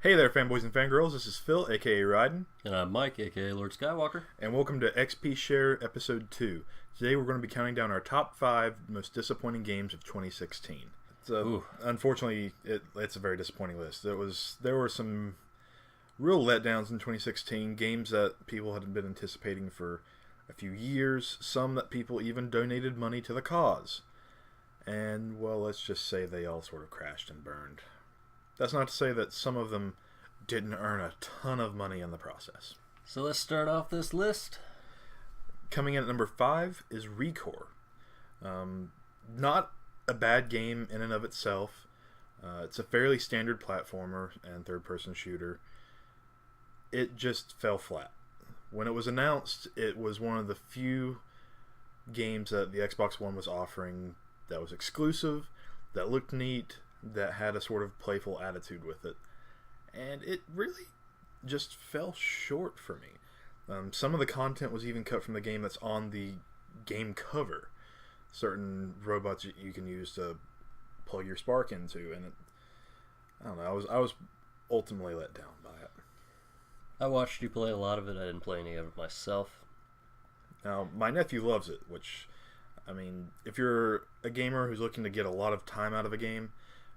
Hey there, fanboys and fangirls. This is Phil, aka Ryden. And I'm Mike, aka Lord Skywalker. And welcome to EXPShare Episode 2. Today we're going to be counting down our top 5 most disappointing games of 2016. Unfortunately, it's a very disappointing list. There were some real letdowns in 2016, games that people had been anticipating for a few years, some that people even donated money to the cause. And, well, let's just say they all sort of crashed and burned. That's not to say that some of them didn't earn a ton of money in the process. So let's start off this list. Coming in at number 5 is Recore. Not a bad game in and of itself. It's a fairly standard platformer and third-person shooter. It just fell flat. When it was announced, it was one of the few games that the Xbox One was offering that was exclusive, that looked neat, that had a sort of playful attitude with it. And it really just fell short for me. Some of the content was even cut from the game that's on the game cover. Certain robots you can use to plug your spark into, and I don't know, I was ultimately let down by it. I watched you play a lot of it. I didn't play any of it myself. Now, my nephew loves it, which, I mean, if you're a gamer who's looking to get a lot of time out of a game,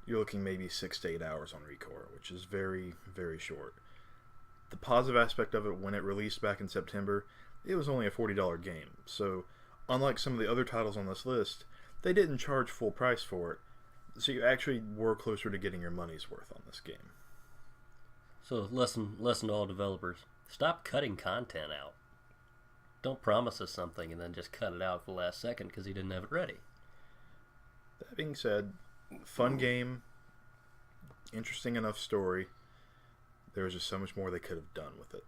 you're looking maybe 6 to 8 hours on Recore, which is very, very short. The positive aspect of it, when it released back in September, it was only a $40 game. So, unlike some of the other titles on this list, they didn't charge full price for it. So you actually were closer to getting your money's worth on this game. So, lesson to all developers. Stop cutting content out. Don't promise us something and then just cut it out at the last second because he didn't have it ready. That being said, fun game, interesting enough story. There was just so much more they could have done with it.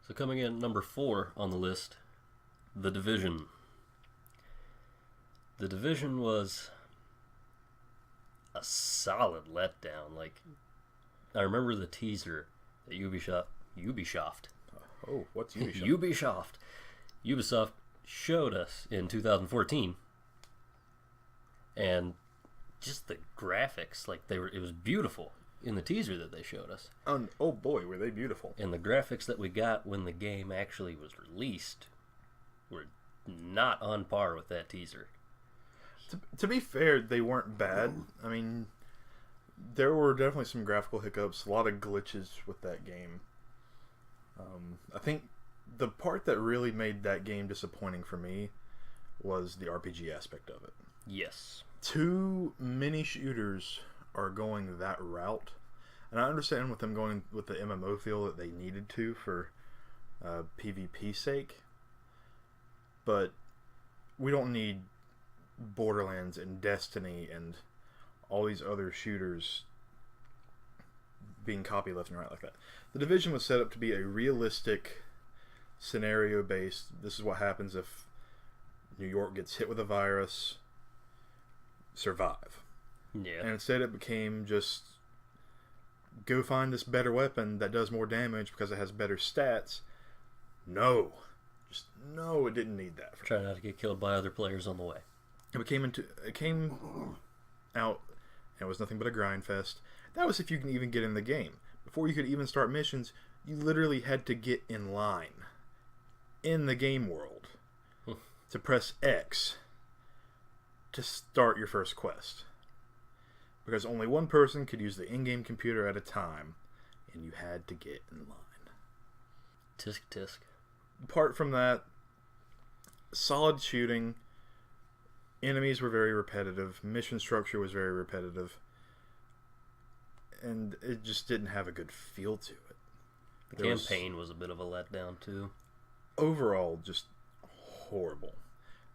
So coming in at number 4 on the list, The Division. The Division was a solid letdown. Like, I remember the teaser that Ubisoft. Oh, what's Ubisoft? Ubisoft showed us in 2014. And just the graphics, like it was beautiful in the teaser that they showed us. Oh boy, were they beautiful. And the graphics that we got when the game actually was released were not on par with that teaser. To be fair, they weren't bad. I mean, there were definitely some graphical hiccups, a lot of glitches with that game. I think the part that really made that game disappointing for me was the RPG aspect of it. Yes. Too many shooters are going that route, and I understand with them going with the MMO feel that they needed to for PvP sake, but we don't need Borderlands and Destiny and all these other shooters being copied left and right like that. The Division was set up to be a realistic scenario based. This is what happens if New York gets hit with a virus. Survive. Yeah. And instead it became just go find this better weapon that does more damage because it has better stats. No. It didn't need that. Try not to get killed by other players on the way. It came out and it was nothing but a grind fest. That was if you can even get in the game. Before you could even start missions, you literally had to get in line in the game world to press X to start your first quest. Because only one person could use the in-game computer at a time, and you had to get in line. Tisk tisk. Apart from that, solid shooting, enemies were very repetitive, mission structure was very repetitive, and it just didn't have a good feel to it. The campaign was a bit of a letdown too. Overall, just horrible.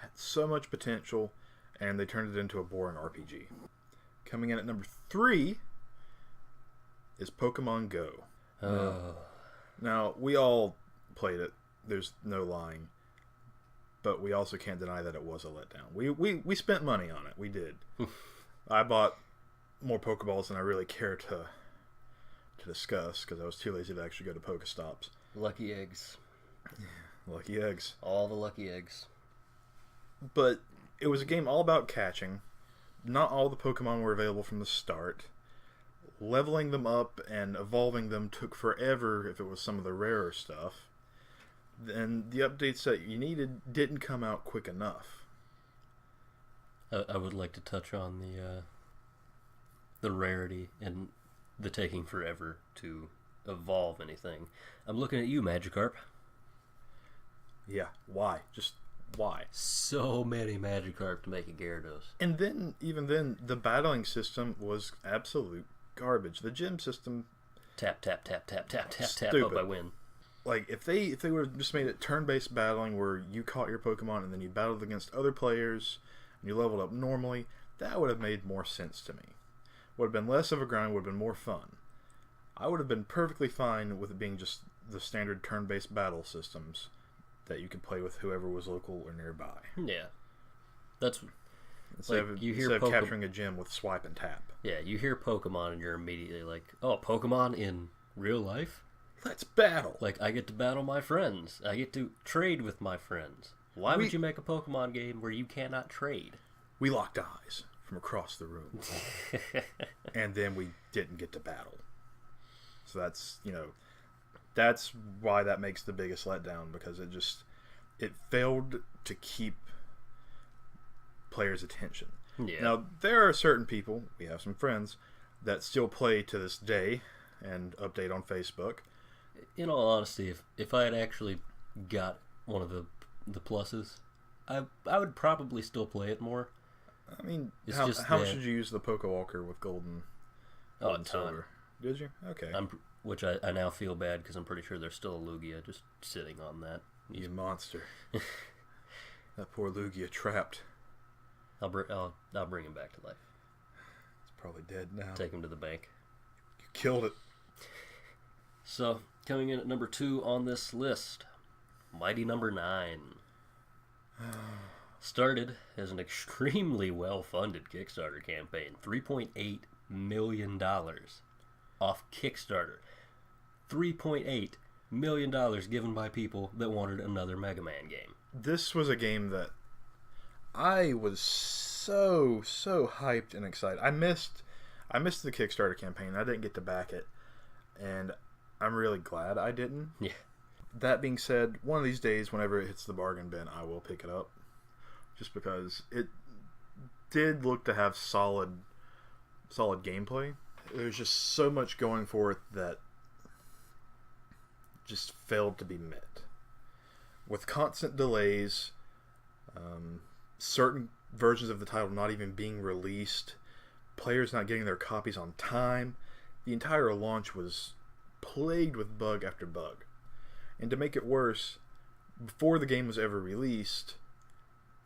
Had so much potential, and they turned it into a boring RPG. Coming in at number 3 is Pokemon Go. Now, we all played it. There's no lying. But we also can't deny that it was a letdown. We spent money on it. We did. I bought more Pokeballs than I really care to discuss because I was too lazy to actually go to Pokestops. Lucky eggs. Lucky eggs. All the lucky eggs. But it was a game all about catching. Not all the Pokemon were available from the start. leveling them up and evolving them took forever if it was some of the rarer stuff. Then the updates that you needed didn't come out quick enough. I would like to touch on the rarity and the taking forever to evolve anything. I'm looking at you, Magikarp. Yeah, why? Just why? So many Magikarp to make a Gyarados. And then, even then, the battling system was absolute garbage. The gym system... Tap, tap, tap, tap, tap, tap, tap. Stupid. Hope I win. Like, if they would have just made it turn-based battling where you caught your Pokemon and then you battled against other players and you leveled up normally, that would have made more sense to me. Would have been less of a grind, would have been more fun. I would have been perfectly fine with it being just the standard turn-based battle systems that you could play with whoever was local or nearby. Yeah. That's... Instead of capturing a gym with swipe and tap. Yeah, you hear Pokemon and you're immediately like, oh, Pokemon in real life? Let's battle! Like, I get to battle my friends. I get to trade with my friends. Why would you make a Pokemon game where you cannot trade? We locked eyes from across the room. And then we didn't get to battle. So that's, that's why that makes the biggest letdown, because it failed to keep players' attention. Yeah. Now, there are certain people, we have some friends, that still play to this day and update on Facebook. In all honesty, if I had actually got one of the pluses, I would probably still play it more. I mean, how much did you use the Pokewalker with gold and silver? Did you? Okay. Which I now feel bad because I'm pretty sure there's still a Lugia just sitting on that. You monster. That poor Lugia trapped. I'll bring him back to life. He's probably dead now. Take him to the bank. You killed it. So, coming in at number 2 on this list, Mighty Number 9. Started as an extremely well-funded Kickstarter campaign. $3.8 million off Kickstarter. $3.8 million given by people that wanted another Mega Man game. This was a game that I was so hyped and excited. I missed the Kickstarter campaign. I didn't get to back it, and I'm really glad I didn't. Yeah. That being said, one of these days, whenever it hits the bargain bin, I will pick it up, just because it did look to have solid gameplay. There's just so much going for it that just failed to be met. With constant delays, certain versions of the title not even being released, players not getting their copies on time, the entire launch was plagued with bug after bug. And to make it worse, before the game was ever released,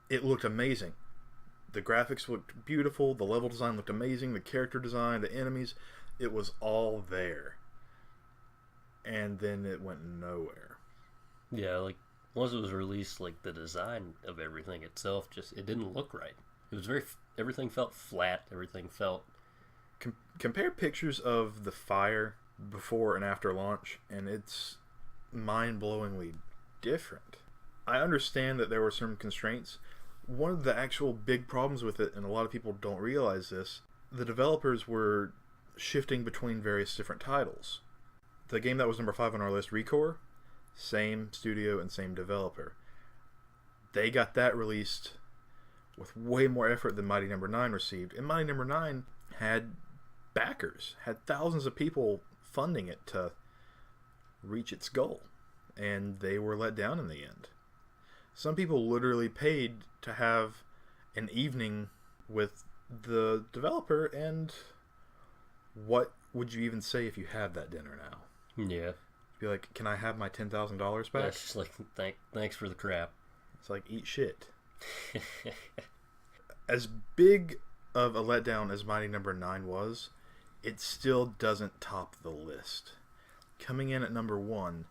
it looked amazing. The graphics looked beautiful, the level design looked amazing, the character design, the enemies, it was all there. And then it went nowhere. Yeah, like, once it was released, like, the design of everything itself it didn't look right. It was everything felt flat, everything felt... Compare pictures of the fire before and after launch, and it's mind-blowingly different. I understand that there were some constraints. One of the actual big problems with it, and a lot of people don't realize this, the developers were shifting between various different titles. The game that was number 5 on our list, Recore, same studio and same developer. They got that released with way more effort than Mighty Number 9 received, and Mighty Number 9 had backers, had thousands of people funding it to reach its goal, and they were let down in the end. Some people literally paid to have an evening with the developer, and what would you even say if you had that dinner now? Yeah. Be like, can I have my $10,000 back? That's just like, thanks for the crap. It's like, eat shit. As big of a letdown as Mighty Number 9 was, it still doesn't top the list. Coming in at number 1,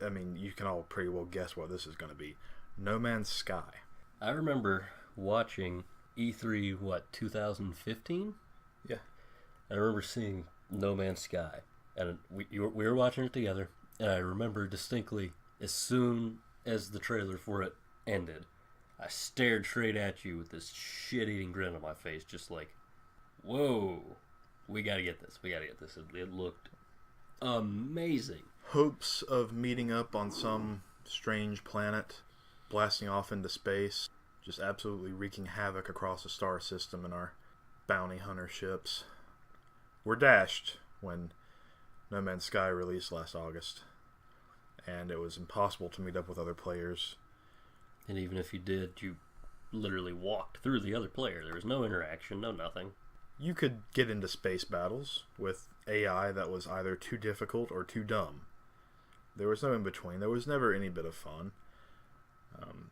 I mean, you can all pretty well guess what this is going to be. No Man's Sky. I remember watching E3, 2015? Yeah. I remember seeing No Man's Sky. And we were watching it together, and I remember distinctly, as soon as the trailer for it ended, I stared straight at you with this shit-eating grin on my face, just like, whoa. We gotta get this. It looked amazing. Hopes of meeting up on some strange planet, blasting off into space, just absolutely wreaking havoc across the star system in our bounty hunter ships, were dashed when No Man's Sky released last August, and it was impossible to meet up with other players. And even if you did, you literally walked through the other player. There was no interaction, no nothing. You could get into space battles with AI that was either too difficult or too dumb. There was no in between. There was never any bit of fun.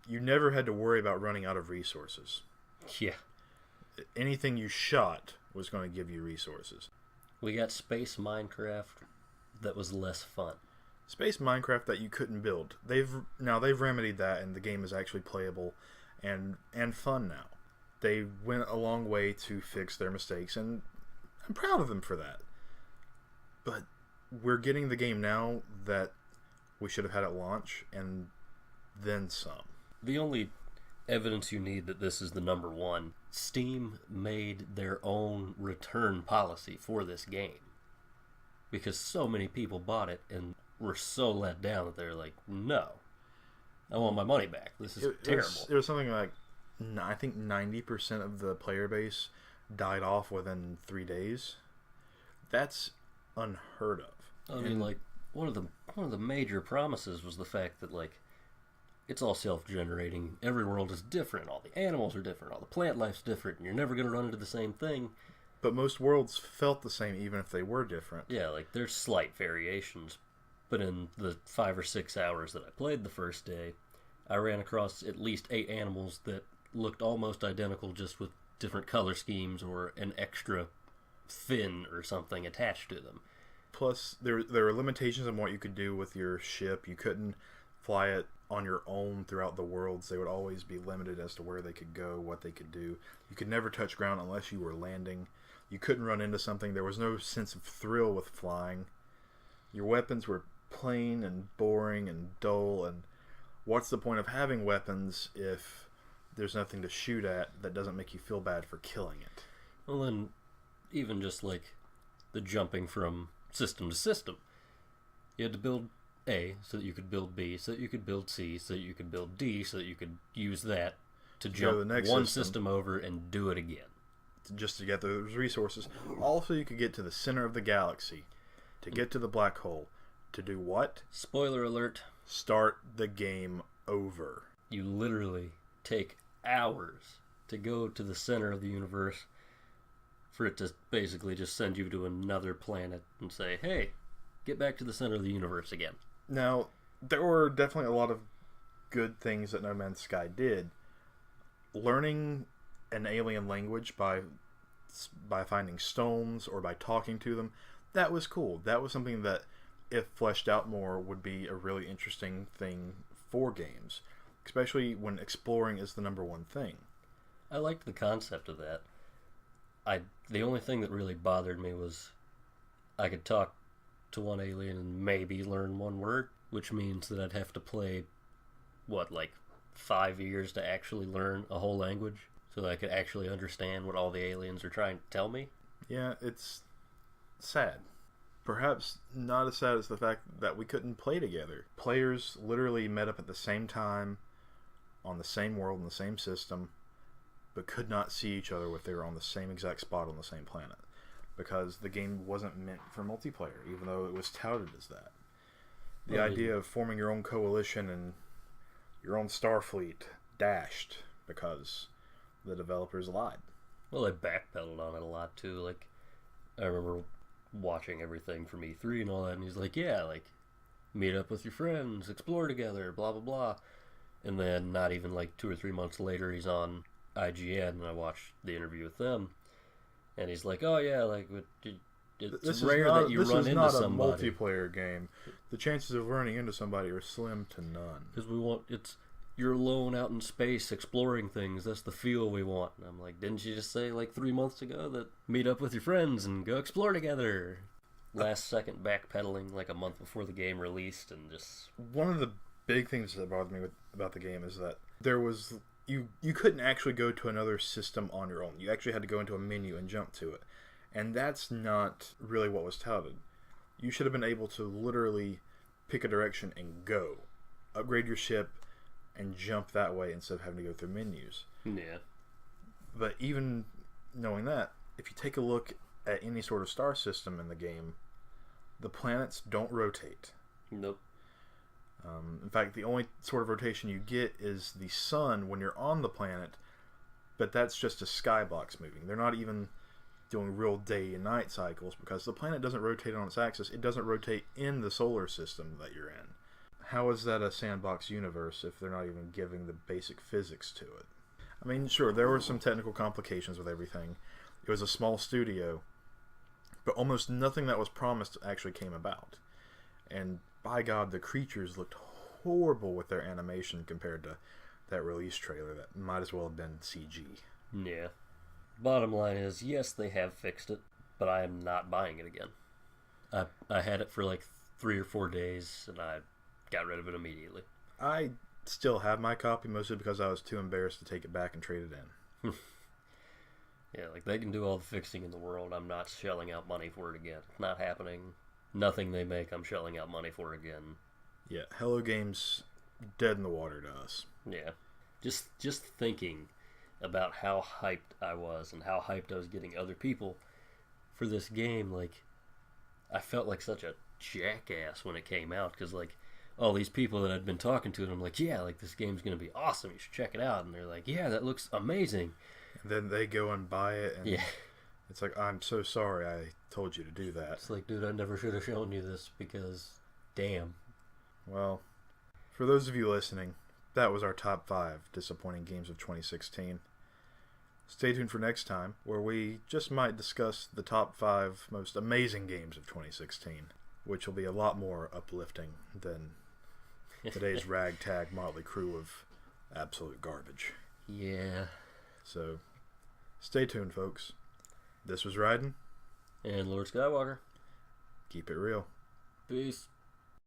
You never had to worry about running out of resources. Yeah. Anything you shot was going to give you resources. We got Space Minecraft that was less fun. Space Minecraft that you couldn't build. They've remedied that, and the game is actually playable and fun now. They went a long way to fix their mistakes, and I'm proud of them for that. But we're getting the game now that we should have had at launch, and then some. The only evidence you need that this is the number one, Steam made their own return policy for this game. Because so many people bought it and were so let down that they're like, no, I want my money back. This is terrible. It was something like, I think 90% of the player base died off within 3 days. That's unheard of. I mean, like, one of the major promises was the fact that, like, it's all self-generating. Every world is different. All the animals are different. All the plant life's different. And you're never going to run into the same thing. But most worlds felt the same, even if they were different. Yeah, like, there's slight variations. But in the 5 or 6 hours that I played the first day, I ran across at least 8 animals that looked almost identical, just with different color schemes or an extra fin or something attached to them. Plus, there were limitations on what you could do with your ship. You couldn't fly it on your own throughout the worlds. They would always be limited as to where they could go, what they could do. You could never touch ground unless you were landing. You couldn't run into something. There was no sense of thrill with flying. Your weapons were plain and boring and dull, and what's the point of having weapons if there's nothing to shoot at that doesn't make you feel bad for killing it? Well, then, even just like the jumping from system to system, you had to build A so that you could build B, so that you could build C, so that you could build D, so that you could use that to jump one system over and do it again. Just to get those resources. Also, you could get to the center of the galaxy, to get to the black hole. To do what? Spoiler alert. Start the game over. You literally take hours to go to the center of the universe for it to basically just send you to another planet and say, hey, get back to the center of the universe again. Now, there were definitely a lot of good things that No Man's Sky did. Learning an alien language by finding stones or by talking to them, that was cool. That was something that, if fleshed out more, would be a really interesting thing for games, especially when exploring is the number one thing. I liked the concept of that. The only thing that really bothered me was I could talk to one alien and maybe learn one word, which means that I'd have to play, 5 years to actually learn a whole language so that I could actually understand what all the aliens are trying to tell me. Yeah, it's sad. Perhaps not as sad as the fact that we couldn't play together. Players literally met up at the same time, on the same world, in the same system, but could not see each other if they were on the same exact spot on the same planet. Because the game wasn't meant for multiplayer, even though it was touted as that. The idea of forming your own coalition and your own Starfleet dashed because the developers lied. Well, they backpedaled on it a lot, too. Like, I remember watching everything from E3 and all that, and he's like, yeah, like, meet up with your friends, explore together, blah, blah, blah. And then not even, 2 or 3 months later, he's on IGN, and I watched the interview with them, and he's like, oh, yeah, it's rare that you run into somebody. This is not a multiplayer game. The chances of running into somebody are slim to none. Because you're alone out in space exploring things. That's the feel we want. And I'm like, didn't you just say 3 months ago that meet up with your friends and go explore together? Last second backpedaling a month before the game released, and just... One of the big things that bothered me about the game is that there was... You couldn't actually go to another system on your own. You actually had to go into a menu and jump to it. And that's not really what was touted. You should have been able to literally pick a direction and go. Upgrade your ship and jump that way instead of having to go through menus. Yeah. But even knowing that, if you take a look at any sort of star system in the game, the planets don't rotate. Nope. In fact, the only sort of rotation you get is the sun when you're on the planet, but that's just a skybox moving. They're not even doing real day and night cycles because the planet doesn't rotate on its axis. It doesn't rotate in the solar system that you're in. How is that a sandbox universe if they're not even giving the basic physics to it? I mean, sure, there were some technical complications with everything. It was a small studio, but almost nothing that was promised actually came about. And by God, the creatures looked horrible with their animation compared to that release trailer that might as well have been CG. Yeah. Bottom line is, yes, they have fixed it, but I am not buying it again. I had it for like 3 or 4 days, and I got rid of it immediately. I still have my copy, mostly because I was too embarrassed to take it back and trade it in. Yeah, like they can do all the fixing in the world. I'm not shelling out money for it again. It's not happening. Nothing they make, I'm shelling out money for again. Yeah, Hello Games dead in the water to us. Yeah. Just thinking about how hyped I was and how hyped I was getting other people for this game, like, I felt like such a jackass when it came out, because, like, all these people that I'd been talking to, and I'm like, yeah, like, this game's going to be awesome, you should check it out, and they're like, yeah, that looks amazing. And then they go and buy it, and yeah. It's like, I'm so sorry I told you to do that. It's like, dude, I never should have shown you this, because, damn. Well, for those of you listening, that was our top 5 disappointing games of 2016. Stay tuned for next time, where we just might discuss the top 5 most amazing games of 2016, which will be a lot more uplifting than today's ragtag motley crew of absolute garbage. Yeah. So, stay tuned, folks. This was Ryden. And Lord Skywalker. Keep it real. Peace.